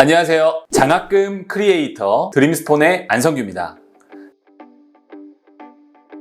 안녕하세요. 장학금 크리에이터 드림스폰의 안성규입니다.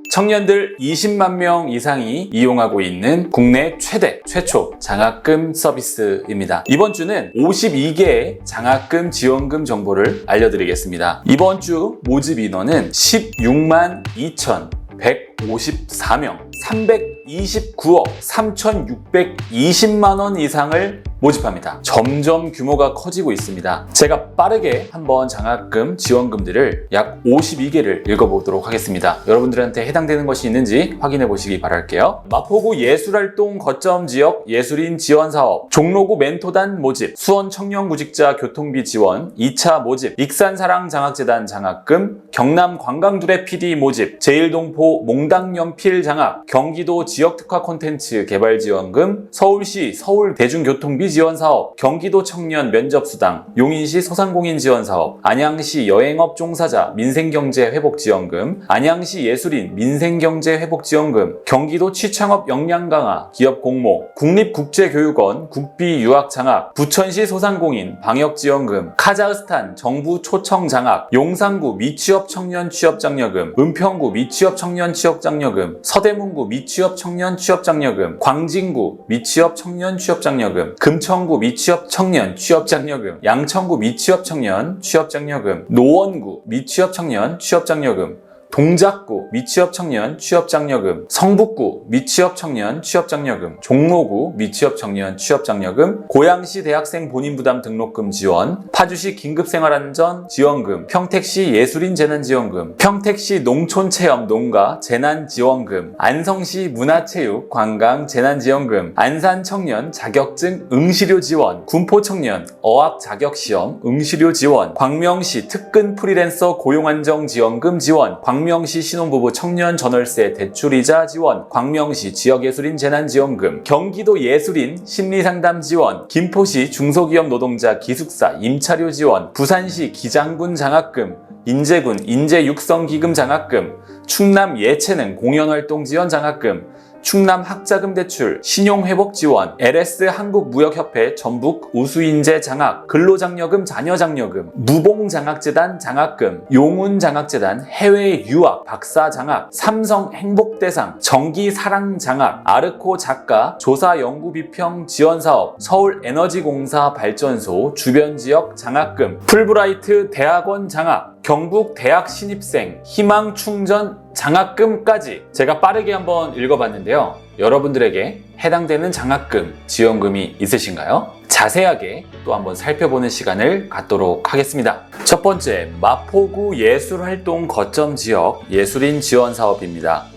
청년들 20만 명 이상이 이용하고 있는 국내 최초 장학금 서비스입니다. 이번 주는 52개의 장학금 지원금 정보를 알려드리겠습니다. 이번 주 모집 인원은 16만 2,154명, 329억 3,620만 원 이상을 모집합니다. 점점 규모가 커지고 있습니다. 제가 빠르게 한번 장학금 지원금들을 약 52개를 읽어보도록 하겠습니다. 여러분들한테 해당되는 것이 있는지 확인해 보시기 바랄게요. 마포구 예술활동 거점 지역 예술인 지원 사업, 종로구 멘토단 모집, 수원 청년구직자 교통비 지원 2차 모집, 익산사랑 장학재단 장학금, 경남 관광두레 PD 모집, 제일동포 몽당연필 장학, 경기도 지역특화 콘텐츠 개발 지원금, 서울시 서울대중교통비 지원 사업, 경기도 청년 면접수당, 용인시 소상공인 지원 사업, 안양시 여행업 종사자 민생경제 회복 지원금, 안양시 예술인 민생경제 회복 지원금, 경기도 취창업 역량 강화 기업 공모, 국립국제교육원 국비 유학 장학, 부천시 소상공인 방역 지원금, 카자흐스탄 정부 초청 장학, 용산구 미취업 청년 취업 장려금, 은평구 미취업 청년 취업 장려금, 서대문구 미취업 청년 취업 장려금, 광진구 미취업 청년 취업 장려금, 금천구 미취업 청년 취업 장려금, 양천구 미취업 청년 취업 장려금, 노원구 미취업 청년 취업 장려금, 동작구 미취업 청년 취업 장려금, 성북구 미취업 청년 취업 장려금, 종로구 미취업 청년 취업 장려금, 고양시 대학생 본인 부담 등록금 지원, 파주시 긴급생활안전 지원금, 평택시 예술인 재난지원금, 평택시 농촌체험 농가 재난지원금, 안성시 문화체육 관광 재난지원금, 안산 청년 자격증 응시료 지원, 군포 청년 어학 자격시험 응시료 지원, 광명시 특근 프리랜서 고용안정 지원금 지원, 광명시 신혼부부 청년 전월세 대출이자 지원, 광명시 지역예술인 재난지원금, 경기도 예술인 심리상담 지원, 김포시 중소기업 노동자 기숙사 임차료 지원, 부산시 기장군 장학금, 인제군 인재육성기금 장학금, 충남 예체능 공연활동 지원 장학금, 충남 학자금 대출, 신용회복 지원, LS 한국무역협회 전북 우수인재 장학, 근로장려금 자녀장려금, 무봉장학재단 장학금, 용운장학재단 해외 유학 박사 장학, 삼성 행복대상, 정기사랑 장학, 아르코 작가 조사연구비평 지원사업, 서울에너지공사 발전소 주변지역 장학금, 풀브라이트 대학원 장학, 경북 대학 신입생 희망충전 장학금까지 제가 빠르게 한번 읽어봤는데요. 여러분들에게 해당되는 장학금, 지원금이 있으신가요? 자세하게 또 한번 살펴보는 시간을 갖도록 하겠습니다. 첫 번째, 마포구 예술활동 거점 지역 예술인 지원 사업입니다.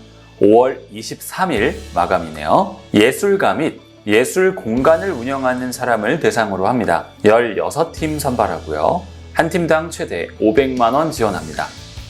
5월 23일 마감이네요. 예술가 및 예술 공간을 운영하는 사람을 대상으로 합니다. 16팀 선발하고요. 한 팀당 최대 500만 원 지원합니다.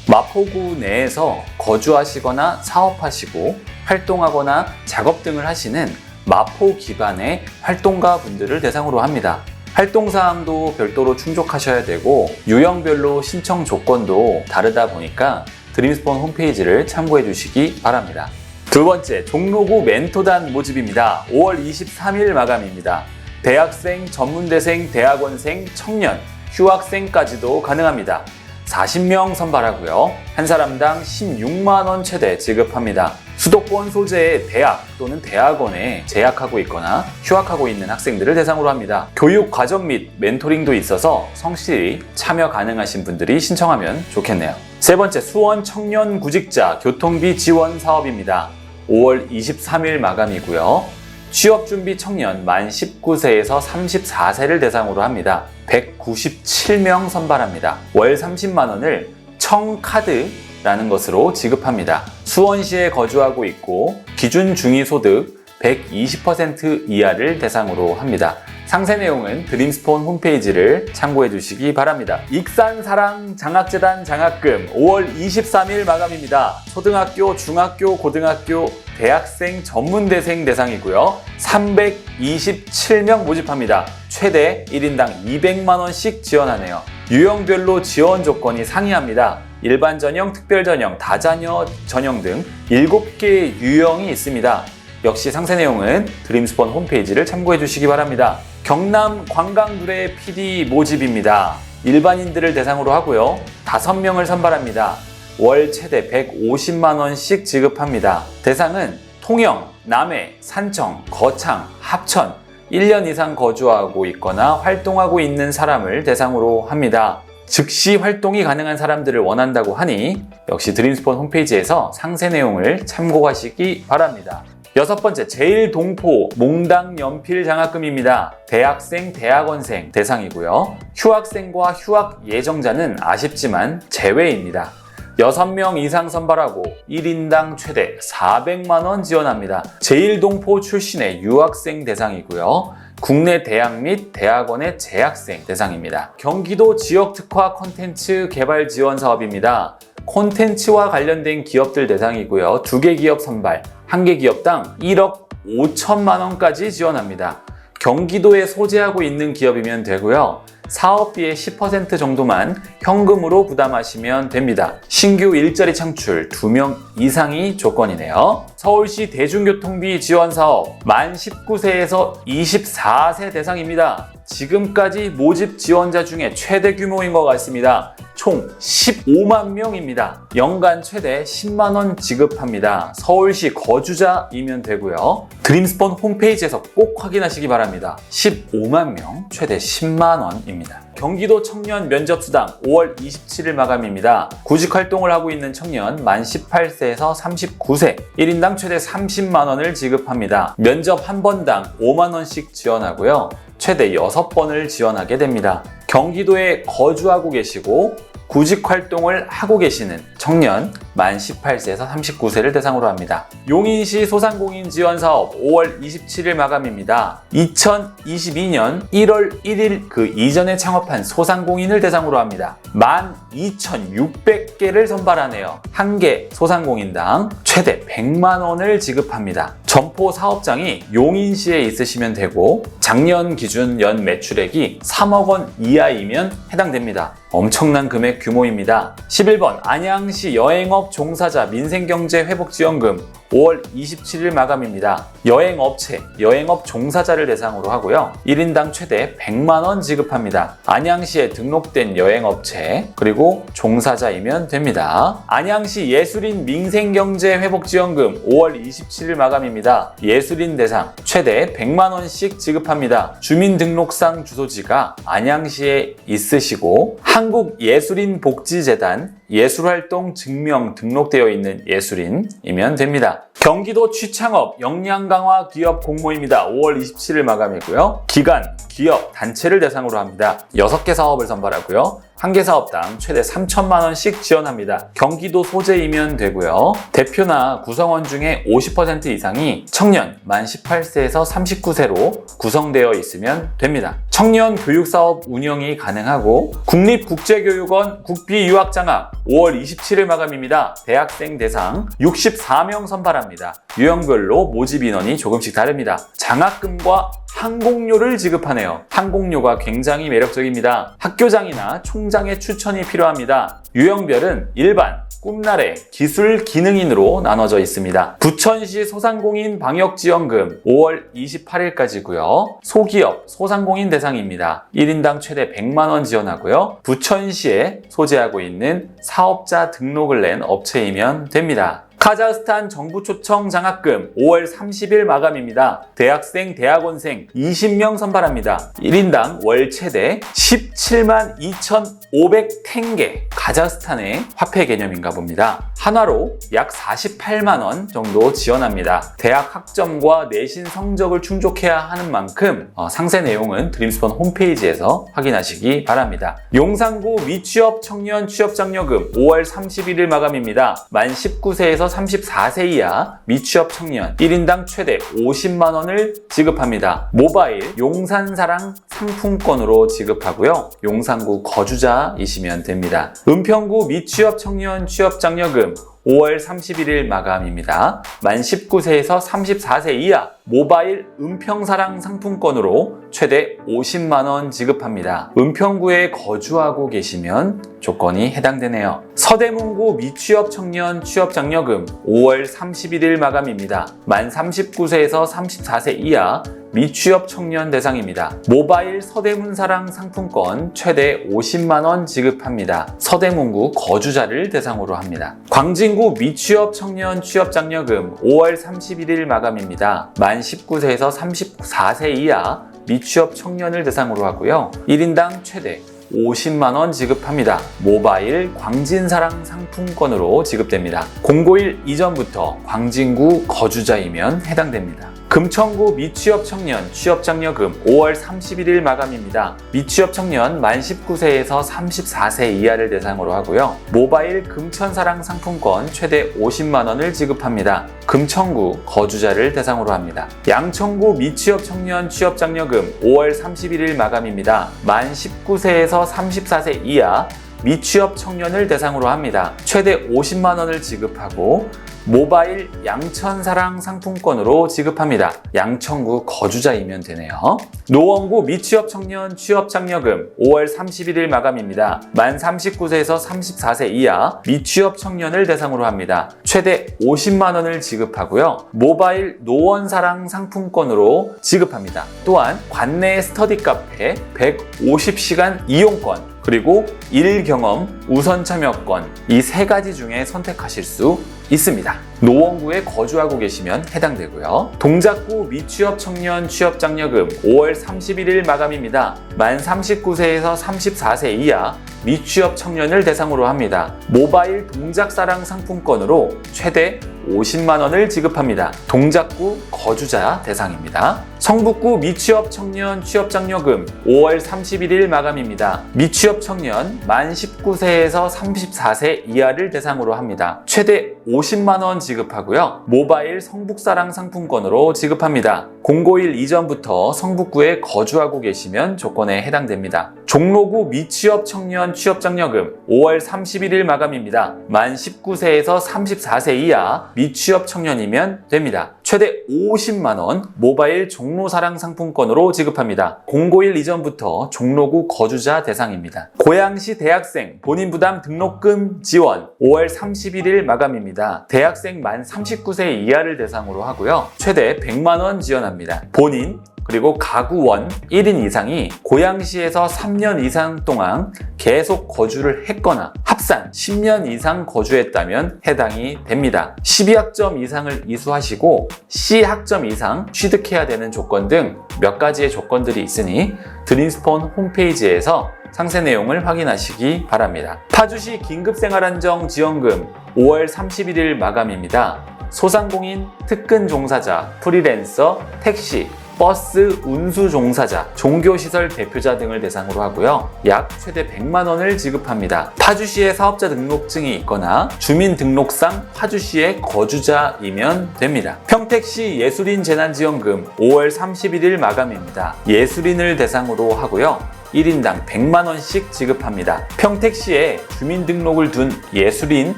마포구 내에서 거주하시거나 사업하시고 활동하거나 작업 등을 하시는 마포 기반의 활동가 분들을 대상으로 합니다. 활동사항도 별도로 충족하셔야 되고 유형별로 신청 조건도 다르다 보니까 드림스폰 홈페이지를 참고해 주시기 바랍니다. 두 번째, 종로구 멘토단 모집입니다. 5월 23일 마감입니다. 대학생, 전문대생, 대학원생, 청년, 휴학생까지도 가능합니다. 40명 선발하고요. 한 사람당 16만 원 최대 지급합니다. 수도권 소재의 대학 또는 대학원에 재학하고 있거나 휴학하고 있는 학생들을 대상으로 합니다. 교육 과정 및 멘토링도 있어서 성실히 참여 가능하신 분들이 신청하면 좋겠네요. 세 번째, 수원 청년구직자 교통비 지원 사업입니다. 5월 23일 마감이고요. 취업준비 청년 만 19세에서 34세를 대상으로 합니다. 197명 선발합니다. 월 30만 원을 청카드라는 것으로 지급합니다. 수원시에 거주하고 있고 기준 중위소득 120% 이하를 대상으로 합니다. 상세 내용은 드림스폰 홈페이지를 참고해 주시기 바랍니다. 익산사랑 장학재단 장학금 5월 23일 마감입니다. 초등학교, 중학교, 고등학교, 대학생, 전문대생 대상이고요. 327명 모집합니다. 최대 1인당 200만 원씩 지원하네요. 유형별로 지원 조건이 상이합니다. 일반 전형, 특별 전형, 다자녀 전형 등 7개의 유형이 있습니다. 역시 상세 내용은 드림스폰 홈페이지를 참고해 주시기 바랍니다. 경남 관광둘의 PD 모집입니다. 일반인들을 대상으로 하고요. 5명을 선발합니다. 월 최대 150만 원씩 지급합니다. 대상은 통영, 남해, 산청, 거창, 합천 1년 이상 거주하고 있거나 활동하고 있는 사람을 대상으로 합니다. 즉시 활동이 가능한 사람들을 원한다고 하니 역시 드림스폰 홈페이지에서 상세 내용을 참고하시기 바랍니다. 6번째, 제일동포 몽당 연필 장학금입니다. 대학생, 대학원생 대상이고요. 휴학생과 휴학 예정자는 아쉽지만 제외입니다. 6명 이상 선발하고 1인당 최대 400만 원 지원합니다. 제일동포 출신의 유학생 대상이고요. 국내 대학 및 대학원의 재학생 대상입니다. 경기도 지역특화 콘텐츠 개발 지원 사업입니다. 콘텐츠와 관련된 기업들 대상이고요. 2개 기업 선발, 1개 기업당 1억 5천만 원까지 지원합니다. 경기도에 소재하고 있는 기업이면 되고요. 사업비의 10% 정도만 현금으로 부담하시면 됩니다. 신규 일자리 창출 2명 이상이 조건이네요. 서울시 대중교통비 지원 사업 만 19세에서 24세 대상입니다. 지금까지 모집 지원자 중에 최대 규모인 것 같습니다. 총 15만 명입니다. 연간 최대 10만 원 지급합니다. 서울시 거주자이면 되고요. 드림스폰 홈페이지에서 꼭 확인하시기 바랍니다. 15만 명, 최대 10만 원입니다. 경기도 청년 면접수당 5월 27일 마감입니다. 구직 활동을 하고 있는 청년 만 18세에서 39세 1인당 최대 30만 원을 지급합니다. 면접 한 번당 5만 원씩 지원하고요. 최대 6번을 지원하게 됩니다. 경기도에 거주하고 계시고 구직 활동을 하고 계시는 청년 만 18세에서 39세를 대상으로 합니다. 용인시 소상공인 지원 사업 5월 27일 마감입니다. 2022년 1월 1일 그 이전에 창업한 소상공인을 대상으로 합니다. 12,600개를 선발하네요. 1개 소상공인당 최대 100만 원을 지급합니다. 점포 사업장이 용인시에 있으시면 되고 작년 기준 연 매출액이 3억 원 이하이면 해당됩니다. 엄청난 금액 규모입니다. 11번 안양시 여행업 종사자 민생경제회복지원금 5월 27일 마감입니다. 여행업체, 여행업 종사자를 대상으로 하고요. 1인당 최대 100만 원 지급합니다. 안양시에 등록된 여행업체 그리고 종사자이면 됩니다. 안양시 예술인 민생경제회복지원금 5월 27일 마감입니다. 예술인 대상 최대 100만 원씩 지급합니다. 주민등록상 주소지가 안양시에 있으시고 한국예술인복지재단 예술활동 증명 등록되어 있는 예술인이면 됩니다. 경기도 취창업 역량강화 기업 공모입니다. 5월 27일 마감이고요. 기관, 기업, 단체를 대상으로 합니다. 6개 사업을 선발하고요. 1개 사업당 최대 3천만 원씩 지원합니다. 경기도 소재이면 되고요. 대표나 구성원 중에 50% 이상이 청년 만 18세에서 39세로 구성되어 있으면 됩니다. 청년 교육사업 운영이 가능하고 국립국제교육원 국비유학장학 5월 27일 마감입니다. 대학생 대상 64명 선발합니다. 유형별로 모집 인원이 조금씩 다릅니다. 장학금과 항공료를 지급하네요. 항공료가 굉장히 매력적입니다. 학교장이나 총장의 추천이 필요합니다. 유형별은 일반, 꿈나래, 기술 기능인으로 나눠져 있습니다. 부천시 소상공인 방역지원금 5월 28일까지고요. 소기업, 소상공인 대상입니다. 1인당 최대 100만 원 지원하고요. 부천시에 소재하고 있는 사업자 등록을 낸 업체이면 됩니다. 카자흐스탄 정부 초청 장학금 5월 30일 마감입니다. 대학생, 대학원생 20명 선발합니다. 1인당 월 최대 17만 2,500탱게 카자흐스탄의 화폐 개념인가 봅니다. 한화로 약 48만 원 정도 지원합니다. 대학 학점과 내신 성적을 충족해야 하는 만큼 상세 내용은 드림스폰 홈페이지에서 확인하시기 바랍니다. 용산구 미취업 청년 취업장려금 5월 31일 마감입니다. 만 19세에서 34세 이하 미취업 청년 1인당 최대 50만 원을 지급합니다. 모바일 용산사랑 상품권으로 지급하고요. 용산구 거주자이시면 됩니다. 은평구 미취업 청년 취업장려금 5월 31일 마감입니다. 만 19세에서 34세 이하 모바일 은평사랑 상품권으로 최대 50만 원 지급합니다. 은평구에 거주하고 계시면 조건이 해당되네요. 서대문구 미취업 청년 취업장려금 5월 31일 마감입니다. 만 39세에서 34세 이하 미취업 청년 대상입니다. 모바일 서대문사랑 상품권 최대 50만원 지급합니다. 서대문구 거주자를 대상으로 합니다. 광진구 미취업 청년 취업장려금 5월 31일 마감입니다. 만 19세에서 34세 이하 미취업 청년을 대상으로 하고요. 1인당 최대 50만원 지급합니다. 모바일 광진사랑 상품권으로 지급됩니다. 091 이전부터 광진구 거주자이면 해당됩니다. 금천구 미취업 청년 취업장려금 5월 31일 마감입니다. 미취업 청년 만 19세에서 34세 이하를 대상으로 하고요. 모바일 금천사랑 상품권 최대 50만원을 지급합니다. 금천구 거주자를 대상으로 합니다. 양천구 미취업 청년 취업장려금 5월 31일 마감입니다. 만 19세에서 34세 이하 미취업 청년을 대상으로 합니다. 최대 50만원을 지급하고 모바일 양천사랑 상품권으로 지급합니다. 양천구 거주자이면 되네요. 노원구 미취업 청년 취업장려금 5월 31일 마감입니다. 만 39세에서 34세 이하 미취업 청년을 대상으로 합니다. 최대 50만원을 지급하고요. 모바일 노원사랑 상품권으로 지급합니다. 또한 관내 스터디 카페 150시간 이용권 그리고 일경험 우선 참여권 이 세 가지 중에 선택하실 수 있습니다. 노원구에 거주하고 계시면 해당되고요. 동작구 미취업 청년 취업장려금 5월 31일 마감입니다. 만 39세에서 34세 이하 미취업 청년을 대상으로 합니다. 모바일 동작사랑 상품권으로 최대 50만원을 지급합니다. 동작구 거주자 대상입니다. 성북구 미취업 청년 취업장려금 5월 31일 마감입니다. 미취업 청년 만 19세에서 34세 이하를 대상으로 합니다. 최대 50만원 지급하고요. 모바일 성북사랑 상품권으로 지급합니다. 091 이전부터 성북구에 거주하고 계시면 조건에 해당됩니다. 종로구 미취업 청년 취업장려금 5월 31일 마감입니다. 만 19세에서 34세 이하 미취업 청년이면 됩니다. 최대 50만원 모바일 종로사랑 상품권으로 지급합니다. 091 이전부터 종로구 거주자 대상입니다. 고양시 대학생 본인 부담 등록금 지원 5월 31일 마감입니다. 대학생 만 39세 이하를 대상으로 하고요. 최대 100만원 지원합니다. 본인 그리고 가구원 1인 이상이 고양시에서 3년 이상 동안 계속 거주를 했거나 합산 10년 이상 거주했다면 해당이 됩니다. 12학점 이상을 이수하시고 C학점 이상 취득해야 되는 조건 등 몇 가지의 조건들이 있으니 드림스폰 홈페이지에서 상세 내용을 확인하시기 바랍니다. 파주시 긴급생활안정 지원금 5월 31일 마감입니다. 소상공인, 특근 종사자, 프리랜서, 택시, 버스 운수 종사자, 종교시설 대표자 등을 대상으로 하고요. 약 최대 100만원을 지급합니다. 파주시에 사업자 등록증이 있거나 주민등록상 파주시의 거주자이면 됩니다. 평택시 예술인 재난지원금 5월 31일 마감입니다. 예술인을 대상으로 하고요. 1인당 100만원씩 지급합니다. 평택시에 주민등록을 둔 예술인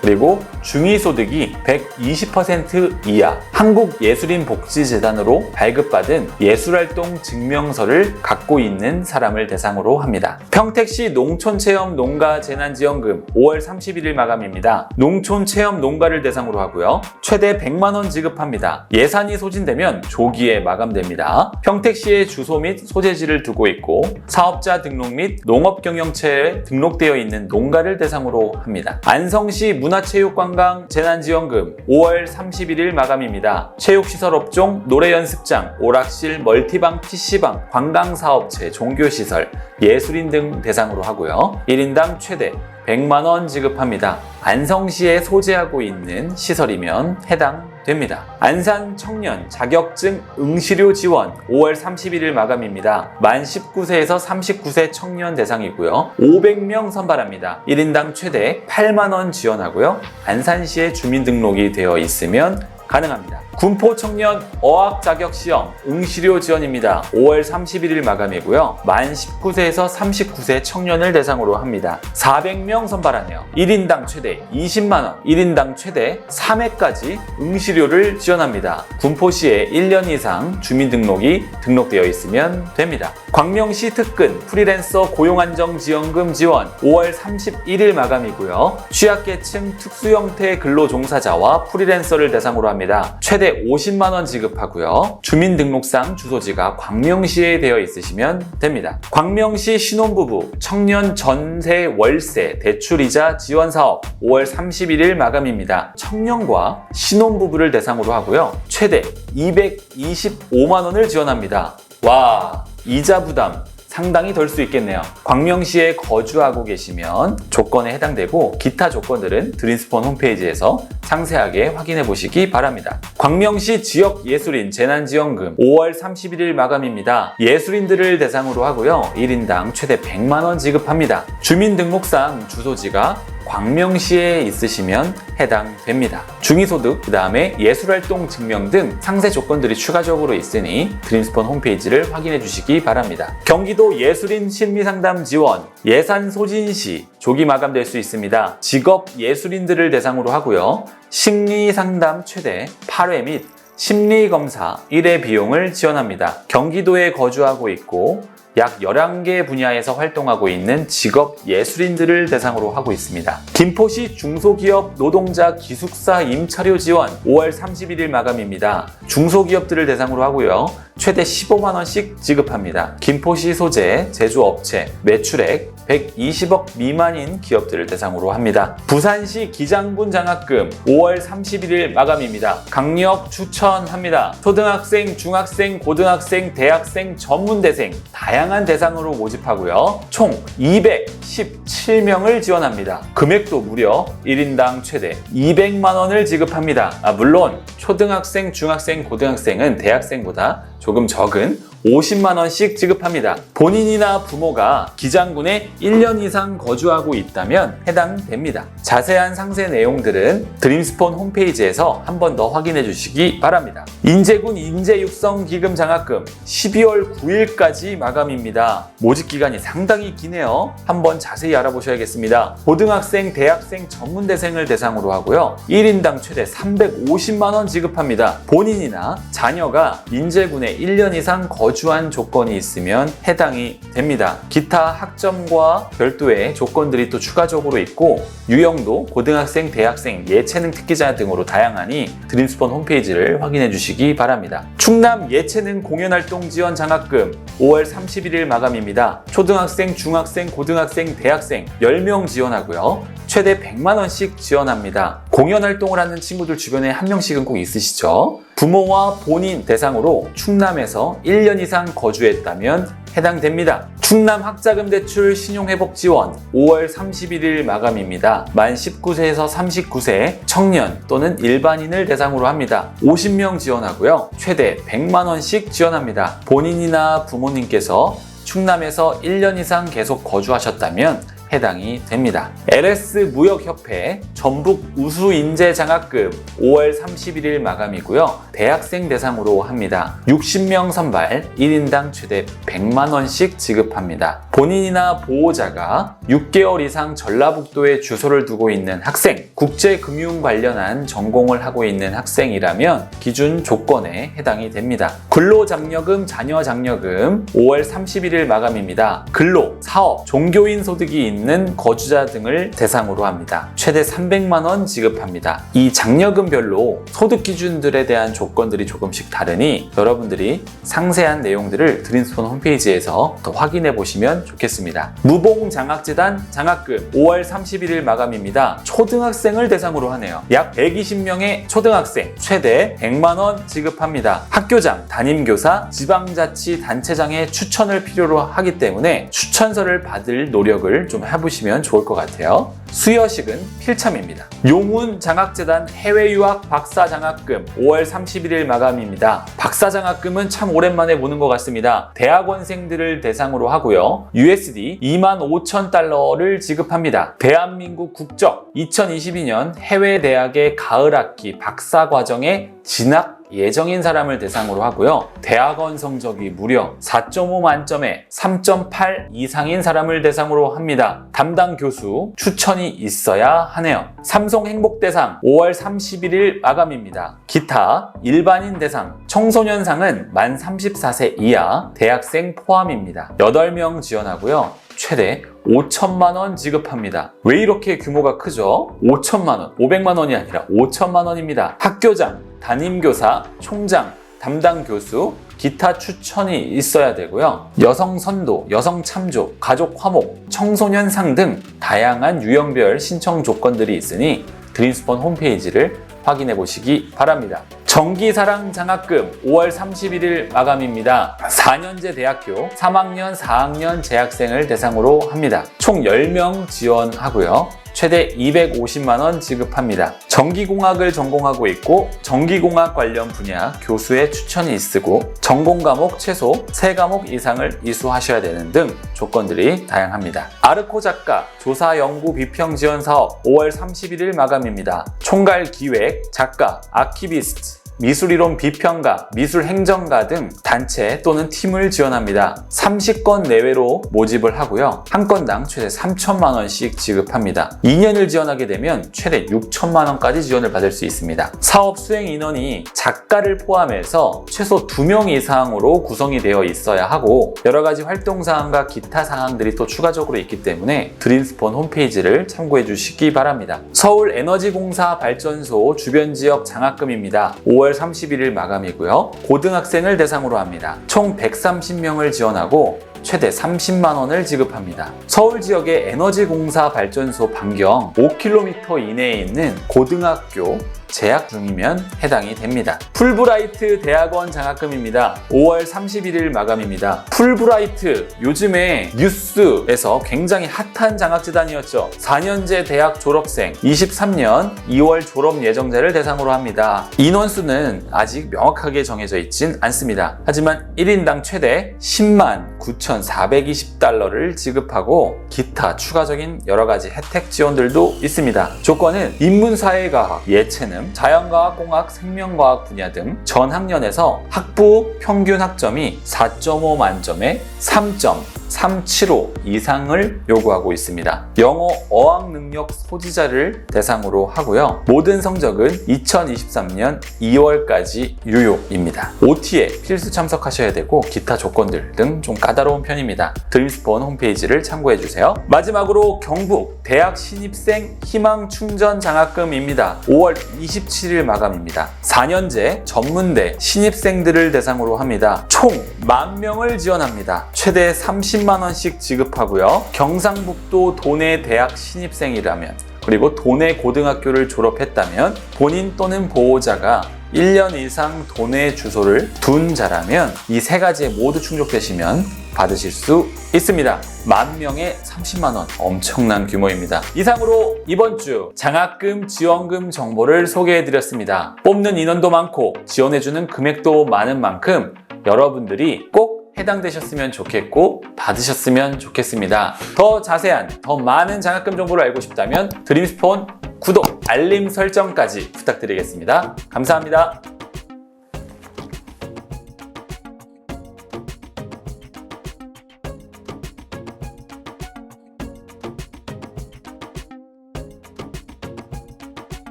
그리고 중위소득이 120% 이하 한국예술인복지재단으로 발급받은 예술활동 증명서를 갖고 있는 사람을 대상으로 합니다. 평택시 농촌체험 농가 재난지원금 5월 31일 마감입니다. 농촌체험 농가를 대상으로 하고요. 최대 100만원 지급합니다. 예산이 소진되면 조기에 마감됩니다. 평택시에 주소 및 소재지를 두고 있고 사업자 등록 및 농업경영체에 등록되어 있는 농가를 대상으로 합니다. 안성시 문화체육관광 재난지원금 5월 31일 마감입니다. 체육시설 업종, 노래연습장, 오락실, 멀티방, PC방, 관광사업체, 종교시설, 예술인 등 대상으로 하고요. 1인당 최대 100만원 지급합니다. 안성시에 소재하고 있는 시설이면 해당됩니다. 안산 청년 자격증 응시료 지원 5월 31일 마감입니다. 만 19세에서 39세 청년 대상이고요. 500명 선발합니다. 1인당 최대 8만원 지원하고요. 안산시에 주민등록이 되어 있으면 가능합니다. 군포 청년 어학 자격 시험 응시료 지원입니다. 5월 31일 마감이고요. 만 19세에서 39세 청년을 대상으로 합니다. 400명 선발하네요. 1인당 최대 20만원, 1인당 최대 3회까지 응시료를 지원합니다. 군포시에 1년 이상 주민등록이 등록되어 있으면 됩니다. 광명시 특근 프리랜서 고용안정지원금 지원 5월 31일 마감이고요. 취약계층 특수형태 근로종사자와 프리랜서를 대상으로 합니다. 최대 최대 50만 원 지급하고요. 주민등록상 주소지가 광명시에 되어 있으시면 됩니다. 광명시 신혼부부 청년 전세 월세 대출이자 지원사업 5월 31일 마감입니다. 청년과 신혼부부를 대상으로 하고요. 최대 225만 원을 지원합니다. 와, 이자 부담 상당히 덜 수 있겠네요. 광명시에 거주하고 계시면 조건에 해당되고 기타 조건들은 드림스폰 홈페이지에서 상세하게 확인해 보시기 바랍니다. 광명시 지역예술인 재난지원금 5월 31일 마감입니다. 예술인들을 대상으로 하고요. 1인당 최대 100만 원 지급합니다. 주민등록상 주소지가 광명시에 있으시면 해당됩니다. 중위소득, 그 다음에 예술활동 증명 등 상세 조건들이 추가적으로 있으니 드림스폰 홈페이지를 확인해 주시기 바랍니다. 경기도 예술인 심리상담 지원, 예산 소진 시 조기 마감될 수 있습니다. 직업 예술인들을 대상으로 하고요. 심리상담 최대 8회 및 심리검사 1회 비용을 지원합니다. 경기도에 거주하고 있고 약 11개 분야에서 활동하고 있는 직업 예술인들을 대상으로 하고 있습니다. 김포시 중소기업 노동자 기숙사 임차료 지원 5월 31일 마감입니다. 중소기업들을 대상으로 하고요. 최대 15만 원씩 지급합니다. 김포시 소재, 제조업체, 매출액 120억 미만인 기업들을 대상으로 합니다. 부산시 기장군 장학금 5월 31일 마감입니다. 강력 추천합니다. 초등학생, 중학생, 고등학생, 대학생, 전문대생 다양한 대상으로 모집하고요. 총 217명을 지원합니다. 금액도 무려 1인당 최대 200만 원을 지급합니다. 물론 초등학생, 중학생, 고등학생은 대학생보다 조금 적은 50만 원씩 지급합니다. 본인이나 부모가 기장군에 1년 이상 거주하고 있다면 해당됩니다. 자세한 상세 내용들은 드림스폰 홈페이지에서 한 번 더 확인해 주시기 바랍니다. 인제군 인재육성기금 장학금 12월 9일까지 마감입니다. 모집 기간이 상당히 기네요. 한번 자세히 알아보셔야겠습니다. 고등학생, 대학생, 전문대생을 대상으로 하고요. 1인당 최대 350만 원 지급합니다. 본인이나 자녀가 인제군에 1년 이상 거주한 조건이 있으면 해당이 됩니다. 기타 학점과 별도의 조건들이 또 추가적으로 있고 유형도 고등학생, 대학생, 예체능 특기자 등으로 다양하니 드림스폰 홈페이지를 확인해 주시기 바랍니다. 충남 예체능 공연활동 지원 장학금 5월 31일 마감입니다. 초등학생, 중학생, 고등학생, 대학생 10명 지원하고요. 최대 100만 원씩 지원합니다. 공연 활동을 하는 친구들 주변에 한 명씩은 꼭 있으시죠? 부모와 본인 대상으로 충남에서 1년 이상 거주했다면 해당됩니다. 충남 학자금 대출 신용회복 지원 5월 31일 마감입니다. 만 19세에서 39세 청년 또는 일반인을 대상으로 합니다. 50명 지원하고요. 최대 100만 원씩 지원합니다. 본인이나 부모님께서 충남에서 1년 이상 계속 거주하셨다면 해당이 됩니다. LS 무역협회 전북 우수인재 장학금 5월 31일 마감이고요. 대학생 대상으로 합니다. 60명 선발 1인당 최대 100만 원씩 지급합니다. 본인이나 보호자가 6개월 이상 전라북도에 주소를 두고 있는 학생, 국제금융 관련한 전공을 하고 있는 학생이라면 기준 조건에 해당이 됩니다. 근로장려금, 자녀장려금 5월 31일 마감입니다. 근로, 사업, 종교인 소득이 있는 거주자 등을 대상으로 합니다. 최대 300만 원 지급합니다. 이 장려금별로 소득 기준들에 대한 조건들이 조금씩 다르니 여러분들이 상세한 내용들을 드림스폰 홈페이지에서 더 확인해 보시면 좋겠습니다. 무봉장학재단 장학금 5월 31일 마감입니다. 초등학생을 대상으로 하네요. 약 120명의 초등학생 최대 100만 원 지급합니다. 학교장, 담임교사, 지방자치단체장의 추천을 필요로 하기 때문에 추천서를 받을 노력을 좀 해보시면 좋을 것 같아요. 수여식은 필참입니다. 용운 장학재단 해외유학 박사장학금 5월 31일 마감입니다. 박사장학금은 참 오랜만에 보는 것 같습니다. 대학원생들을 대상으로 하고요. USD 25,000달러를 지급합니다. 대한민국 국적 2022년 해외대학의 가을학기 박사과정에 진학 예정인 사람을 대상으로 하고요. 대학원 성적이 무려 4.5 만점에 3.8 이상인 사람을 대상으로 합니다. 담당 교수 추천이 있어야 하네요. 삼성 행복대상 5월 31일 마감입니다. 기타 일반인 대상 청소년상은 만 34세 이하 대학생 포함입니다. 8명 지원하고요. 최대 5천만 원 지급합니다. 왜 이렇게 규모가 크죠? 5천만 원, 500만 원이 아니라 5천만 원입니다. 학교장, 담임교사, 총장, 담당 교수, 기타 추천이 있어야 되고요. 여성 선도, 여성 참조, 가족 화목, 청소년 상 등 다양한 유형별 신청 조건들이 있으니 드림스폰 홈페이지를 확인해 보시기 바랍니다. 정기사랑 장학금 5월 31일 마감입니다. 4년제 대학교 3학년, 4학년 재학생을 대상으로 합니다. 총 10명 지원하고요. 최대 250만 원 지급합니다. 전기공학을 전공하고 있고 전기공학 관련 분야 교수의 추천이 있으고 전공 과목 최소 3과목 이상을 이수하셔야 되는 등 조건들이 다양합니다. 아르코 작가 조사 연구 비평 지원 사업 5월 31일 마감입니다. 총괄 기획, 작가, 아키비스트, 미술이론 비평가, 미술행정가 등 단체 또는 팀을 지원합니다. 30건 내외로 모집을 하고요. 한 건당 최대 3천만 원씩 지급합니다. 2년을 지원하게 되면 최대 6천만 원까지 지원을 받을 수 있습니다. 사업 수행 인원이 작가를 포함해서 최소 2명 이상으로 구성이 되어 있어야 하고 여러 가지 활동 사항과 기타 사항들이 또 추가적으로 있기 때문에 드림스폰 홈페이지를 참고해 주시기 바랍니다. 서울에너지공사 발전소 주변 지역 장학금입니다. 5월 31일 마감이고요. 고등학생을 대상으로 합니다. 총 130명을 지원하고 최대 30만 원을 지급합니다. 서울 지역의 에너지공사 발전소 반경 5km 이내에 있는 고등학교 재학 중이면 해당이 됩니다. 풀브라이트 대학원 장학금입니다. 5월 31일 마감입니다. 풀브라이트 요즘에 뉴스에서 굉장히 핫한 장학재단이었죠. 4년제 대학 졸업생 23년 2월 졸업 예정자를 대상으로 합니다. 인원수는 아직 명확하게 정해져 있진 않습니다. 하지만 1인당 최대 10만 9,420달러를 지급하고 기타 추가적인 여러 가지 혜택 지원들도 있습니다. 조건은 인문사회과학, 예체능, 자연과학공학, 생명과학 분야 등 전 학년에서 학부 평균 학점이 4.5 만점에 3.375 이상을 요구하고 있습니다. 영어 어학 능력 소지자를 대상으로 하고요. 모든 성적은 2023년 2월까지 유효입니다. OT에 필수 참석하셔야 되고 기타 조건들 등 좀 까다로운 편입니다. 드림스폰 홈페이지를 참고해 주세요. 마지막으로 경북 대학 신입생 희망 충전 장학금입니다. 5월 27일 마감입니다. 4년제 전문대 신입생들을 대상으로 합니다. 총 10,000명을 지원합니다. 최대 30만 원씩 지급하고요. 경상북도 도내 대학 신입생이라면 그리고 도내 고등학교를 졸업했다면 본인 또는 보호자가 1년 이상 도내 주소를 둔 자라면 이 3가지에 모두 충족되시면 받으실 수 있습니다. 10,000명에 30만 원, 엄청난 규모입니다. 이상으로 이번 주 장학금 지원금 정보를 소개해드렸습니다. 뽑는 인원도 많고 지원해주는 금액도 많은 만큼 여러분들이 꼭 해당되셨으면 좋겠고 받으셨으면 좋겠습니다. 더 자세한, 더 많은 장학금 정보를 알고 싶다면 드림스폰 구독, 알림 설정까지 부탁드리겠습니다. 감사합니다.